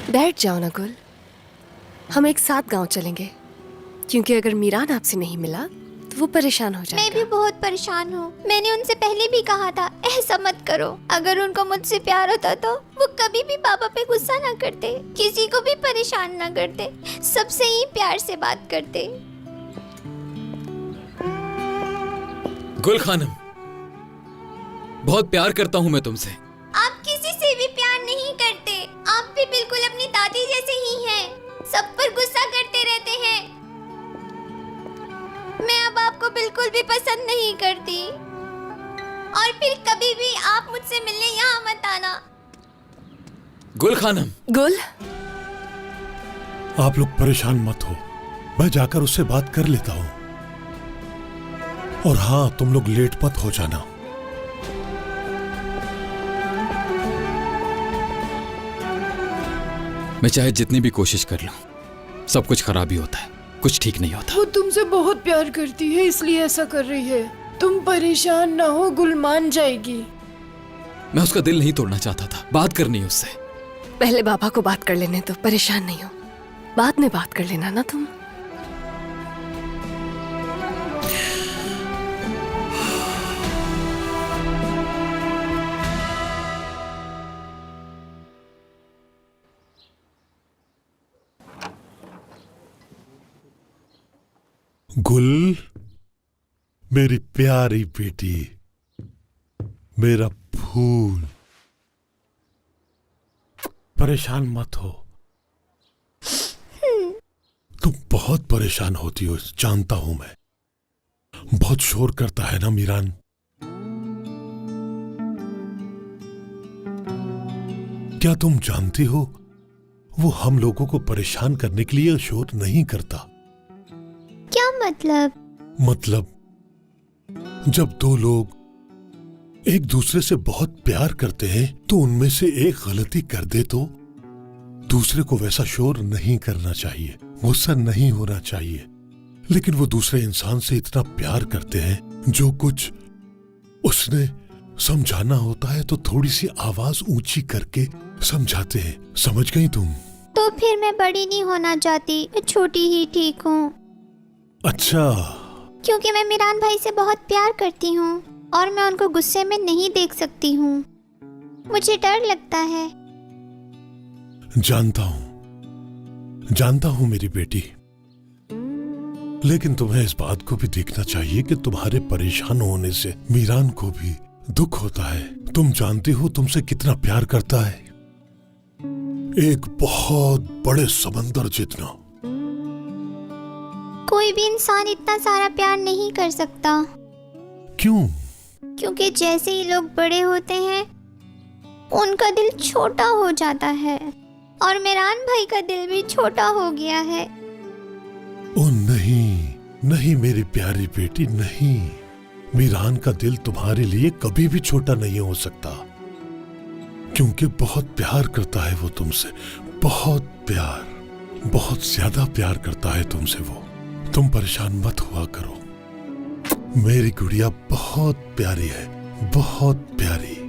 बैठ जाओ ना गुल, हम एक साथ गांव चलेंगे, क्योंकि अगर मीरान आपसे नहीं मिला तो वो परेशान हो मैं जाएगा। भी बहुत परेशान हूँ। मैंने उनसे पहले भी कहा था ऐसा मत करो। अगर उनको मुझसे प्यार होता तो वो कभी भी पापा पे गुस्सा ना करते, किसी को भी परेशान ना करते, सबसे ही प्यार से बात करते। गुल खानम, बहुत प्यार करता हूं मैं तुमसे। आप किसी से भी प्यार नहीं करते। आप भी बिल्कुल अपनी दादी जैसे ही हैं। सब पर गुस्सा करते रहते हैं। मैं अब आपको बिल्कुल भी पसंद नहीं करती। और फिर कभी भी आप मुझसे मिलने यहाँ मत आना। गुल खानम। गुल, आप लोग परेशान मत हो, मैं जाकर उससे बात कर लेता हूं। और हाँ, तुम लोग लेट मत हो जाना। मैं चाहे जितनी भी कोशिश कर लूं, सब कुछ खराब ही होता है, कुछ ठीक नहीं होता। वो तुमसे बहुत प्यार करती है, इसलिए ऐसा कर रही है। तुम परेशान ना हो, गुल मान जाएगी। मैं उसका दिल नहीं तोड़ना चाहता था, बात करनी है उससे। पहले बाबा को बात कर लेने तो, परेशान नहीं हो, बाद में बात कर लेना ना तुम। गुल, मेरी प्यारी बेटी, मेरा फूल, परेशान मत हो। तुम बहुत परेशान होती हो, जानता हूं मैं। बहुत शोर करता है ना मीरान। क्या तुम जानती हो, वो हम लोगों को परेशान करने के लिए शोर नहीं करता। क्या मतलब? जब दो लोग एक दूसरे से बहुत प्यार करते हैं तो उनमें से एक गलती कर दे तो दूसरे को वैसा शोर नहीं करना चाहिए, गुस्सा नहीं होना चाहिए। लेकिन वो दूसरे इंसान से इतना प्यार करते हैं, जो कुछ उसने समझाना होता है तो थोड़ी सी आवाज ऊंची करके समझाते हैं। समझ गई तुम? तो फिर मैं बड़ी नहीं होना चाहती, मैं छोटी ही ठीक हूँ। अच्छा, क्योंकि मैं मीरान भाई से बहुत प्यार करती हूँ और मैं उनको गुस्से में नहीं देख सकती हूँ। मुझे डर लगता है। जानता हूं मेरी बेटी, लेकिन तुम्हें इस बात को भी देखना चाहिए कि तुम्हारे परेशान होने से मीरान को भी दुख होता है। तुम जानती हो तुमसे कितना प्यार करता है, एक बहुत बड़े समंदर जितना। कोई भी इंसान इतना सारा प्यार नहीं कर सकता। क्यों? क्योंकि जैसे ही लोग बड़े होते हैं उनका दिल छोटा हो जाता है, और मीरान भाई का दिल भी छोटा हो गया है। ओ नहीं मेरी प्यारी बेटी, नहीं। मीरान का दिल तुम्हारे लिए कभी भी छोटा नहीं हो सकता, क्योंकि बहुत प्यार करता है वो तुमसे। बहुत ज्यादा प्यार करता है तुमसे वो। तुम परेशान मत हुआ करो, मेरी गुड़िया बहुत प्यारी है, बहुत प्यारी।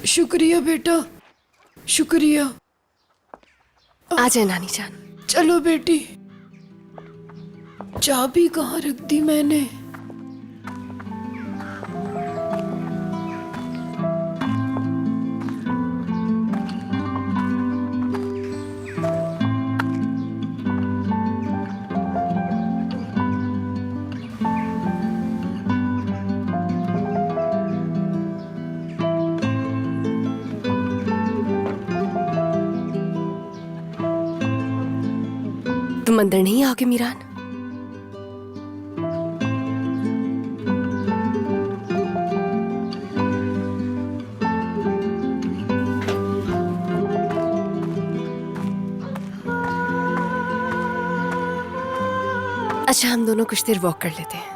शुक्रिया बेटा, शुक्रिया। आ जाए नानी जान। चलो बेटी। चाबी कहाँ रख दी मैंने? तुम अंदर नहीं आओगे मीरान? अच्छा, हम दोनों कुछ देर वॉक कर लेते हैं।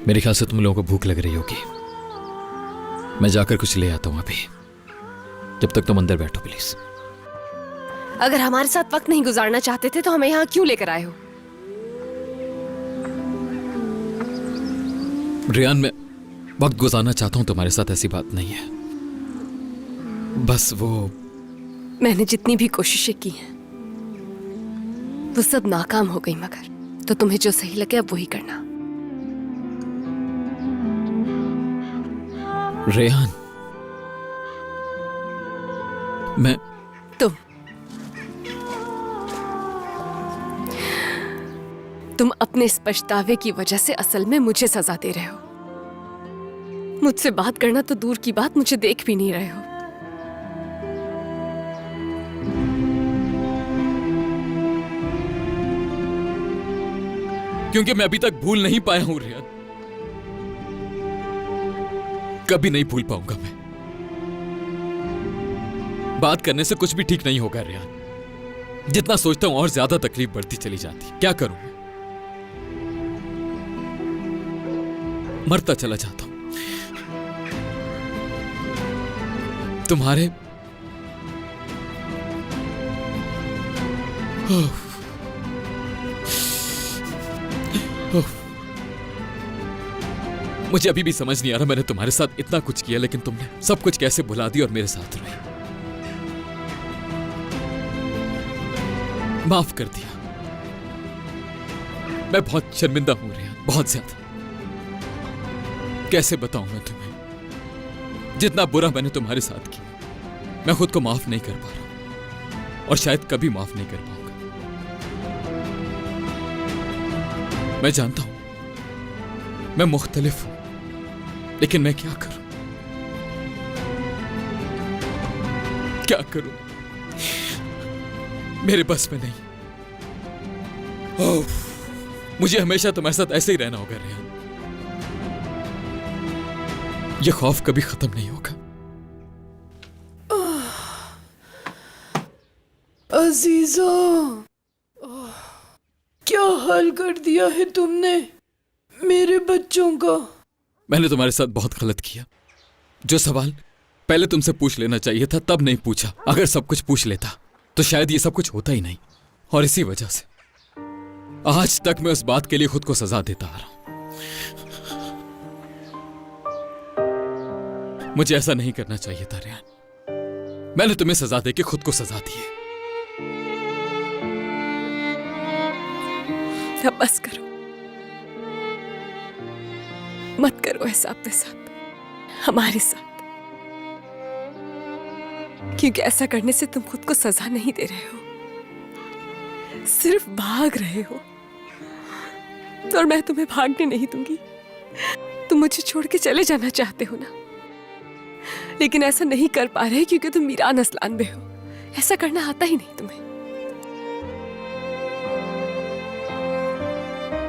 मेरे ख्याल से तुम लोगों को भूख लग रही होगी। मैं जाकर कुछ ले आता हूं अभी। जब तक तुम अंदर बैठो प्लीज। अगर हमारे साथ वक्त नहीं गुजारना चाहते थे तो हमें यहाँ क्यों लेकर आए हो? रियान, मैं वक्त गुजारना चाहता हूं तुम्हारे साथ, ऐसी बात नहीं है। बस वो मैंने जितनी भी कोशिशें की हैं वो सब नाकाम हो गई, मगर तो तुम्हें जो सही लगे अब वही करना। रेहान, मैं तुम अपने इस पछतावे की वजह से असल में मुझे सजा दे रहे हो। मुझसे बात करना तो दूर की बात, मुझे देख भी नहीं रहे हो। क्योंकि मैं अभी तक भूल नहीं पाया हूं रियान। कभी नहीं भूल पाऊंगा मैं। बात करने से कुछ भी ठीक नहीं होगा रियान। जितना सोचता हूं और ज्यादा तकलीफ बढ़ती चली जाती। क्या करूं मैं? मरता चला जाता हूं। तुम्हारे मुझे अभी भी समझ नहीं आ रहा मैंने तुम्हारे साथ इतना कुछ किया, लेकिन तुमने सब कुछ कैसे भुला दिया और मेरे साथ रही। माफ कर दिया। मैं बहुत शर्मिंदा हूं रिया, बहुत ज्यादा। कैसे बताऊं मैं तुम्हें? जितना बुरा मैंने तुम्हारे साथ किया, मैं खुद को माफ नहीं कर पा रहा और शायद कभी माफ नहीं कर पाऊंगा। मैं जानता हूं मैं मुख्तलिफ हूं, लेकिन मैं क्या करूं? क्या करूं? मेरे बस में नहीं। ओह, मुझे हमेशा तुम्हारे साथ ऐसे ही रहना होगा रेहान। यह खौफ कभी खत्म नहीं होगा। अजीजा, क्या हाल कर दिया है तुमने मेरे बच्चों का। मैंने तुम्हारे साथ बहुत गलत किया। जो सवाल पहले तुमसे पूछ लेना चाहिए था तब नहीं पूछा। अगर सब कुछ पूछ लेता तो शायद ये सब कुछ होता ही नहीं। और इसी वजह से आज तक मैं उस बात के लिए खुद को सजा देता आ रहा हूं। मुझे ऐसा नहीं करना चाहिए था रेहान। मैंने तुम्हें सजा देके खुद को सजा दी है। अब बस करो, मत करो ऐसा अपने साथ, हमारे साथ। क्योंकि ऐसा करने से तुम खुद को सजा नहीं दे रहे हो, सिर्फ भाग रहे हो। और मैं तुम्हें भागने नहीं दूंगी। तुम मुझे छोड़ के चले जाना चाहते हो ना, लेकिन ऐसा नहीं कर पा रहे क्योंकि तुम मीरान असलान में हो। ऐसा करना आता ही नहीं तुम्हें।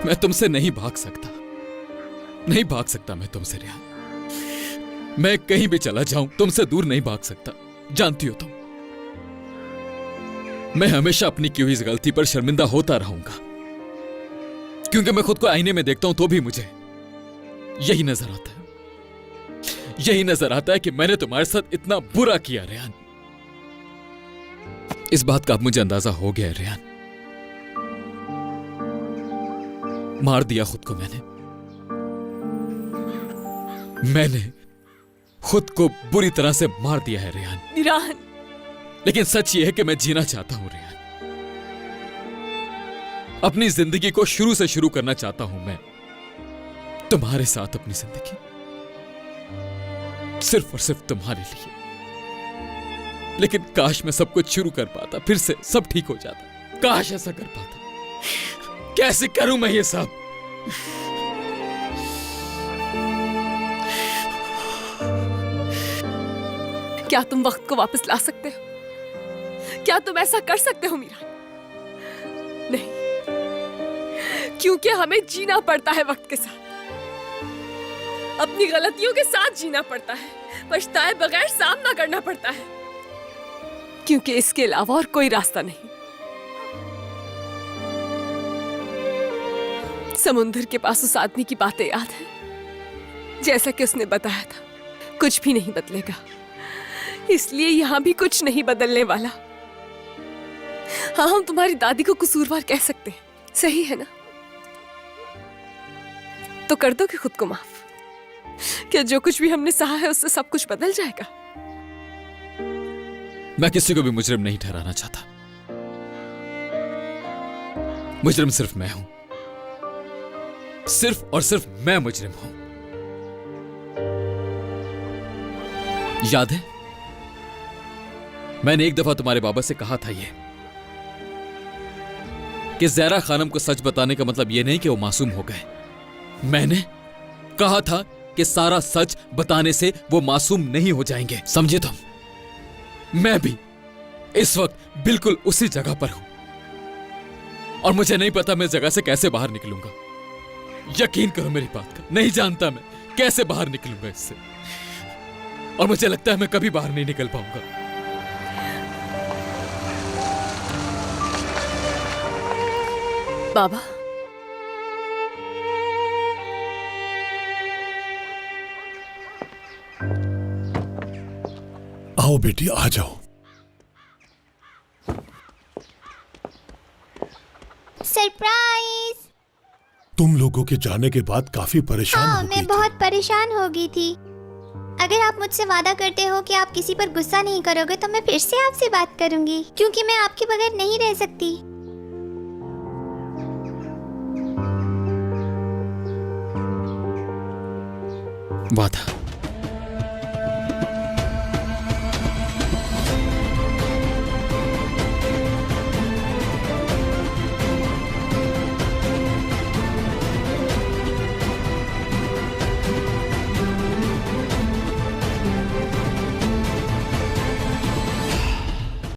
मैं तुमसे नहीं भाग सकता, नहीं भाग सकता मैं तुमसे रेहान। मैं कहीं भी चला जाऊं तुमसे दूर नहीं भाग सकता। जानती हो तुम, मैं हमेशा अपनी की हुई इस गलती पर शर्मिंदा होता रहूंगा। क्योंकि मैं खुद को आईने में देखता हूं तो भी मुझे यही नजर आता है, यही नजर आता है कि मैंने तुम्हारे साथ इतना बुरा किया रेहान। इस बात का अब मुझे अंदाजा हो गया है रेहान। मार दिया खुद को मैंने खुद को बुरी तरह से मार दिया है रेहान। मीरान, लेकिन सच ये है कि मैं जीना चाहता हूं रेहान। अपनी जिंदगी को शुरू से शुरू करना चाहता हूं मैं तुम्हारे साथ। अपनी जिंदगी सिर्फ और सिर्फ तुम्हारे लिए। लेकिन काश मैं सब कुछ शुरू कर पाता, फिर से सब ठीक हो जाता। काश ऐसा कर पाता। कैसे करूं मैं ये सब? क्या तुम वक्त को वापस ला सकते हो? क्या तुम ऐसा कर सकते हो मीरान? नहीं, क्योंकि हमें जीना पड़ता है वक्त के साथ, अपनी गलतियों के साथ जीना पड़ता है, पछताए बगैर सामना करना पड़ता है, क्योंकि इसके अलावा और कोई रास्ता नहीं। समुंदर के पास उस आदमी की बातें याद है, जैसा कि उसने बताया था कुछ भी नहीं बदलेगा, इसलिए यहां भी कुछ नहीं बदलने वाला। हाँ, हम तुम्हारी दादी को कसूरवार कह सकते हैं, सही है ना? तो कर दोगे खुद को माफ? क्या जो कुछ भी हमने सहा है उससे सब कुछ बदल जाएगा? मैं किसी को भी मुजरिम नहीं ठहराना चाहता। मुजरिम सिर्फ मैं हूं, सिर्फ और सिर्फ मैं मुजरिम हूं। याद है मैंने एक दफा तुम्हारे बाबा से कहा था ये कि ज़हरा खानम को सच बताने का मतलब यह नहीं कि वो मासूम हो गए। मैंने कहा था कि सारा सच बताने से वो मासूम नहीं हो जाएंगे, समझे तुम? मैं भी इस वक्त बिल्कुल उसी जगह पर हूं और मुझे नहीं पता मैं जगह से कैसे बाहर निकलूंगा। यकीन करो मेरी बात का, नहीं जानता मैं कैसे बाहर निकलूंगा इससे, और मुझे लगता है मैं कभी बाहर नहीं निकल पाऊंगा। बाबा, आओ बेटी, आ जाओ। सरप्राइज। तुम लोगों के जाने के बाद काफी परेशान हाँ, हो गई मैं थी। बहुत परेशान हो गई थी। अगर आप मुझसे वादा करते हो कि आप किसी पर गुस्सा नहीं करोगे तो मैं फिर से आपसे बात करूंगी, क्योंकि मैं आपके बगैर नहीं रह सकती। वादा।